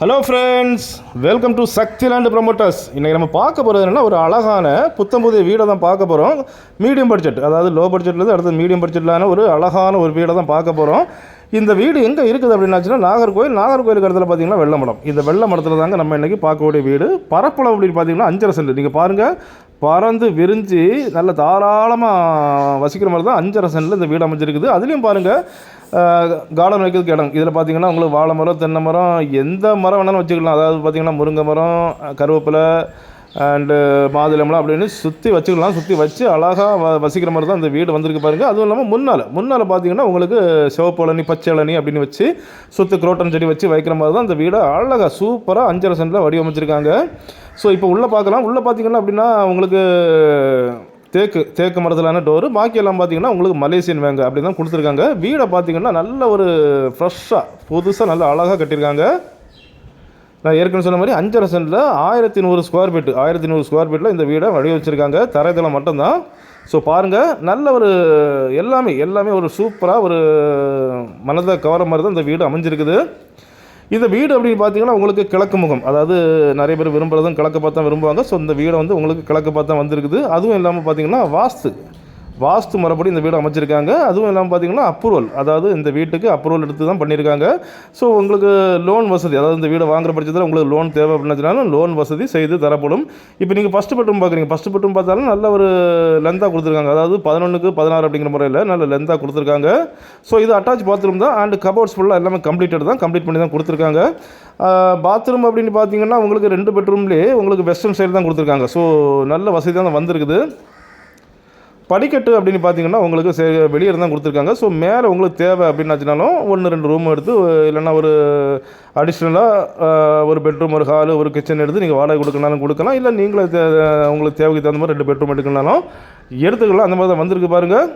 Hello friends, welcome to Sakthi land promoters. இன்றைக்கி நம்ம பார்க்க போகிறது என்னென்னா, ஒரு அழகான புத்தம்புதிய வீடை தான் பார்க்க போகிறோம். மீடியம் பட்ஜெட், அதாவது லோ பட்ஜெட்லேருந்து அடுத்து மீடியம் பட்ஜெட்டிலான ஒரு அழகான ஒரு வீடை தான் பார்க்க போகிறோம். இந்த வீடு எங்கே இருக்குது அப்படின்னாச்சுன்னா, நாகர்கோயிலுக்கு இடத்துல பார்த்தீங்கன்னா வெள்ளமடம். இந்த வெள்ளமடத்தில் தாங்க நம்ம இன்றைக்கி பார்க்கக்கூடிய வீடு. பரப்பளவு அப்படின்னு பார்த்தீங்கன்னா 5.5 சென்ட். நீங்கள் பாருங்கள், பறந்து விரிஞ்சு நல்ல தாராளமாக வசிக்கிற மாதிரி தான் 5.5 சென்ட்டில் இந்த வீடு அமைஞ்சிருக்குது. அதுலேயும் பாருங்கள், கார்டன் வைக்கிறதுக்கு இடம். இதில் பார்த்தீங்கன்னா உங்களுக்கு வாழை மரம், தென்னை மரம், எந்த மரம் வேணாலும் வச்சுக்கலாம். அதாவது பார்த்தீங்கன்னா முருங்கை மரம், கருவேப்பிலை அண்டு மாதுளம்பழம் அப்படின்னு சுற்றி வச்சுக்கலாம். சுற்றி வச்சு அழகாக வசிக்கிற மாதிரி தான் இந்த வீடு வந்திருக்கு பாருங்கள். அதுவும் இல்லாமல் முன்னால் பார்த்தீங்கன்னா உங்களுக்கு சிவப்பு இளநி, பச்சை இளநி அப்படின்னு வச்சு சுற்றி குரோட்டன் செடி வச்சு வைக்கிற மாதிரி தான் இந்த வீடை அழகாக சூப்பராக 5.5 சென்ட்டில் வடிவமைச்சிருக்காங்க. ஸோ இப்போ உள்ளே பார்க்கலாம். உள்ளே பார்த்தீங்கன்னா அப்படின்னா உங்களுக்கு தேக்கு மரத்திலான டோரு, பாக்கி எல்லாம் பார்த்தீங்கன்னா உங்களுக்கு மலேசியன் வேங்க அப்படி தான் கொடுத்துருக்காங்க. வீடை பார்த்தீங்கன்னா நல்ல ஒரு ஃப்ரெஷ்ஷாக புதுசாக நல்ல அழகாக கட்டியிருக்காங்க. நான் ஏற்கனவே சொன்ன மாதிரி 5.5 சென்ட்டில் 1100 ஸ்கொயர் ஃபீட்டில் இந்த வீடை வடிவமைச்சிருக்காங்க. தரைத்தளம் மட்டும்தான். ஸோ பாருங்கள், நல்ல ஒரு எல்லாமே ஒரு சூப்பராக ஒரு மனதை கவர மாதிரி தான் இந்த வீடு அமைஞ்சிருக்குது. இந்த வீடு அப்படின்னு பார்த்தீங்கன்னா உங்களுக்கு கிழக்கு முகம், அதாவது நிறைய பேர் விரும்புகிறதும் கிழக்கு பார்த்தா விரும்புவாங்க. ஸோ இந்த வீடை வந்து உங்களுக்கு கிழக்கு பார்த்தா வந்திருக்குது. அதுவும் இல்லாமல் பார்த்தீங்கன்னா வாஸ்து முறைப்படி இந்த வீடு அமைச்சிருக்காங்க. அதுவும் இல்லாமல் பார்த்தீங்கன்னா அப்ரூவல், அதாவது இந்த வீட்டுக்கு அப்ரூவல் எடுத்து தான் பண்ணியிருக்காங்க. ஸோ உங்களுக்கு லோன் வசதி, அதாவது இந்த வீடை வாங்குற பட்சத்தில் உங்களுக்கு லோன் தேவை அப்படின்னாலும் லோன் வசதி செய்து தரப்படும். இப்போ நீங்கள் ஃபஸ்ட்டு பெட்ரூம் பார்க்குறீங்க. ஃபஸ்ட்டு பெட்ரூம் பார்த்தாலும் நல்ல ஒரு லென்த்தாக கொடுத்துருக்காங்க. அதாவது 11க்கு 16 அப்படிங்கிற முறையில் நல்ல லென்த்தாக கொடுத்துருக்காங்க. ஸோ இது அட்டாச் பாத்ரூம் தான். அண்ட் கபோர்ட்ஸ் ஃபுல்லாக எல்லாமே கம்ப்ளீட் பண்ணி தான் கொடுத்துருக்காங்க. பாத்ரூம் அப்படின்னு பார்த்தீங்கன்னா உங்களுக்கு 2 பெட்ரூம்லேயே உங்களுக்கு வெஸ்டர்ன் சைடு தான் கொடுத்துருக்காங்க. ஸோ நல்ல வசதி தான் வந்திருக்குது. படிக்கட்டு அப்படின்னு பார்த்தீங்கன்னா உங்களுக்கு வெளியே தான் கொடுத்துருக்காங்க. ஸோ மேலே உங்களுக்கு தேவை அப்படின்னாச்சுனாலும் 1-2 ரூம் எடுத்து, இல்லைன்னா ஒரு அடிஷ்னலாக ஒரு பெட்ரூம், ஒரு ஹாலு, ஒரு கிச்சன் எடுத்து நீங்கள் வாடகை கொடுக்கலாம். இல்லை நீங்களே உங்களுக்கு தேவைக்கு தகுந்த மாதிரி 2 பெட்ரூம் எடுக்கணும்னாலும் எடுத்துக்கலாம். அந்த மாதிரி தான் வந்திருக்கு பாருங்கள்.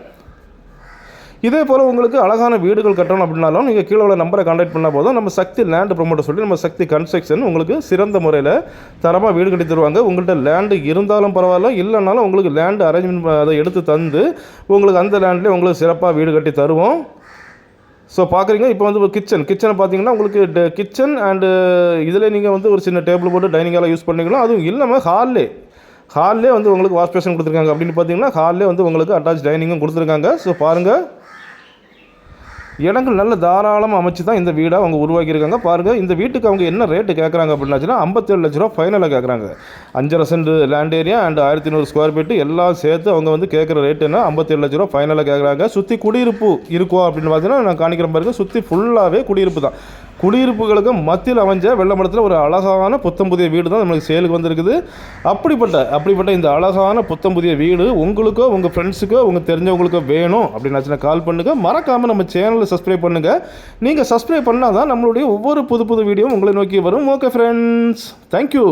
இதே போல் உங்களுக்கு அழகான வீடுகள் கட்டணும் அப்படின்னாலும் நீங்கள் கீழே உள்ள நம்பரை கான்டாக்ட் பண்ணால் போதும். நம்ம சக்தி லேண்டு ப்ரொமோட்டர் சொல்லி நம்ம சக்தி கன்ஸ்ட்ரக்ஷன் உங்களுக்கு சிறந்த முறையில் தரமாக வீடு கட்டி தருவாங்க. உங்கள்கிட்ட லேண்டு இருந்தாலும் பரவாயில்ல, இல்லைனாலும் உங்களுக்கு லேண்டு அரேஞ்ச்மெண்ட் அதை எடுத்து தந்து உங்களுக்கு அந்த லேண்ட்லேயே உங்களுக்கு சிறப்பாக வீடு கட்டி தருவோம். ஸோ பார்க்குறீங்க, இப்போ வந்து கிச்சனை பார்த்தீங்கன்னா உங்களுக்கு கிச்சன் அண்டு இதில் நீங்கள் வந்து ஒரு சின்ன டேபிள் போட்டு டைனிங்கால் யூஸ் பண்ணிக்கலாம். அதுவும் இல்லாமல் ஹால்லே வந்து உங்களுக்கு வாஷ் பேஷன் கொடுத்துருக்காங்க. அப்படின்னு பார்த்தீங்கன்னா ஹால்லே வந்து உங்களுக்கு அட்டாச் டைனிங்கும் கொடுத்துருக்காங்க. ஸோ பாருங்கள், இடங்கள் நல்ல தாராளமாக அமைச்சு தான் இந்த வீடை அவங்க உருவாக்கியிருக்காங்க. பாருங்கள், இந்த வீட்டுக்கு அவங்க என்ன ரேட்டு கேட்குறாங்க அப்படின்னாச்சுன்னா 57 லட்ச ரூபா ஃபைனலாக கேட்குறாங்க. 5.5 cent land area and 1100 square feet எல்லாம் சேர்த்து அவங்க வந்து கேட்குற ரேட்டுன்னா 57 லட்ச ரூபா ஃபைனலாக கேட்குறாங்க. சுற்றி குடியிருப்பு இருக்கும் அப்படின்னு பார்த்தீங்கன்னா நான் காணிக்கிற பாருங்க, சுற்றி ஃபுல்லாகவே குடியிருப்பு தான். குடியிருப்புகளுக்கு மத்தியில் அமைஞ்ச வெள்ளமடத்தில் ஒரு அழகான புத்தம்புதிய வீடு தான் நம்மளுக்கு சேலுக்கு வந்திருக்குது. அப்படிப்பட்ட இந்த அழகான புத்தம்புதிய வீடு உங்களுக்கோ உங்கள் ஃப்ரெண்ட்ஸுக்கோ உங்கள் தெரிஞ்சவங்களுக்கோ வேணும் அப்படின்னாச்சுன்னா கால் பண்ணுங்கள். மறக்காமல் நம்ம சேனலை சப்ஸ்கிரைப் பண்ணுங்கள். நீங்கள் சப்ஸ்கிரைப் பண்ணால் தான் நம்மளுடைய ஒவ்வொரு புது வீடியோவும் உங்களை நோக்கி வரும். Okay friends, thank you.